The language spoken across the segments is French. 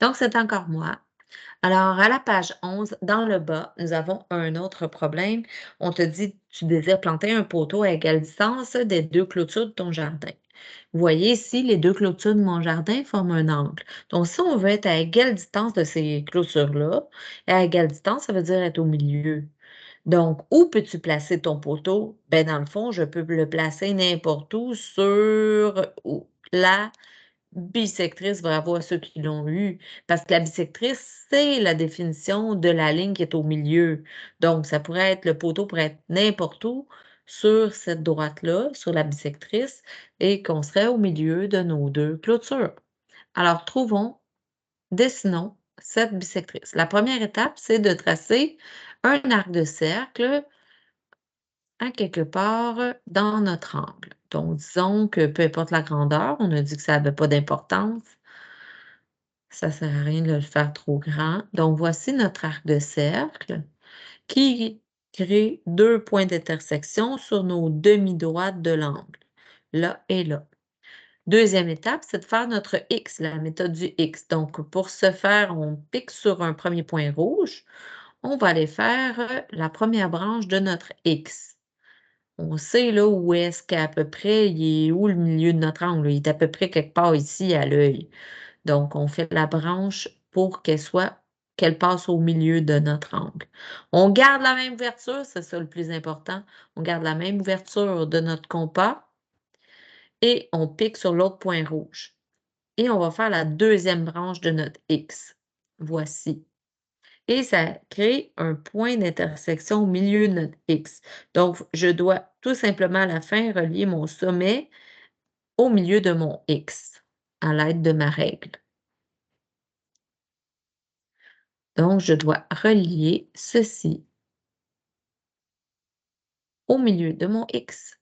Donc, c'est encore moi. Alors, à la page 11, dans le bas, nous avons un autre problème. On te dit, tu désires planter un poteau à égale distance des deux clôtures de ton jardin. Vous voyez ici, les deux clôtures de mon jardin forment un angle. Donc, si on veut être à égale distance de ces clôtures-là, à égale distance, ça veut dire être au milieu. Donc, où peux-tu placer ton poteau? Ben, dans le fond, je peux le placer n'importe où sur la bisectrice, bravo à ceux qui l'ont eu, parce que la bisectrice, c'est la définition de la ligne qui est au milieu. Donc, ça pourrait être, le poteau pourrait être n'importe où sur cette droite-là, sur la bisectrice, et qu'on serait au milieu de nos deux clôtures. Alors, dessinons cette bisectrice. La première étape, c'est de tracer un arc de cercle à quelque part dans notre angle. Donc, disons que peu importe la grandeur, on a dit que ça n'avait pas d'importance. Ça sert à rien de le faire trop grand. Donc, voici notre arc de cercle qui crée deux points d'intersection sur nos demi-droites de l'angle, là et là. Deuxième étape, c'est de faire notre X, la méthode du X. Donc, pour ce faire, on pique sur un premier point rouge. On va aller faire la première branche de notre X. On sait là où est-ce qu'à peu près, il est où le milieu de notre angle. Il est à peu près quelque part ici à l'œil. Donc, on fait la branche pour qu'elle passe au milieu de notre angle. On garde la même ouverture, c'est ça le plus important. On garde la même ouverture de notre compas et on pique sur l'autre point rouge. Et on va faire la deuxième branche de notre X. Voici. Et ça crée un point d'intersection au milieu de notre X. Donc, je dois tout simplement à la fin relier mon sommet au milieu de mon X à l'aide de ma règle. Donc, je dois relier ceci au milieu de mon X.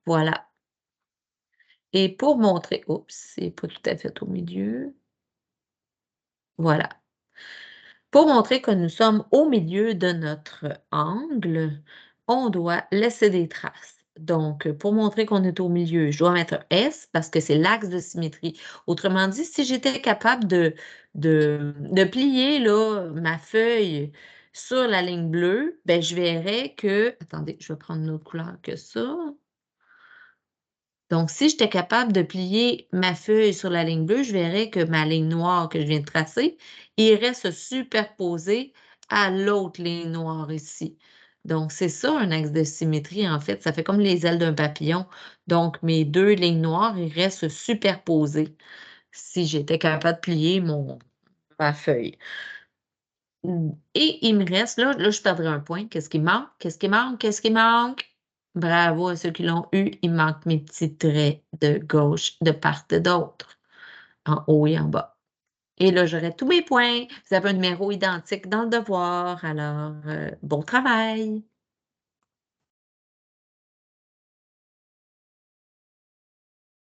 Voilà. Et pour montrer, oups, c'est pas tout à fait au milieu. Voilà. Pour montrer que nous sommes au milieu de notre angle, on doit laisser des traces. Donc, pour montrer qu'on est au milieu, je dois mettre un S parce que c'est l'axe de symétrie. Autrement dit, si j'étais capable de plier là, ma feuille sur la ligne bleue, ben, je verrais que... Attendez, je vais prendre une autre couleur que ça. Donc, si j'étais capable de plier ma feuille sur la ligne bleue, je verrais que ma ligne noire que je viens de tracer irait se superposer à l'autre ligne noire ici. Donc, c'est ça un axe de symétrie, en fait. Ça fait comme les ailes d'un papillon. Donc, mes deux lignes noires iraient se superposer si j'étais capable de plier ma feuille. Et il me reste, là, je perdrais un point. Qu'est-ce qui manque? Qu'est-ce qui manque? Qu'est-ce qui manque? Bravo à ceux qui l'ont eu. Il manque mes petits traits de gauche de part et d'autre, en haut et en bas. Et là, j'aurai tous mes points. Vous avez un numéro identique dans le devoir. Alors, bon travail!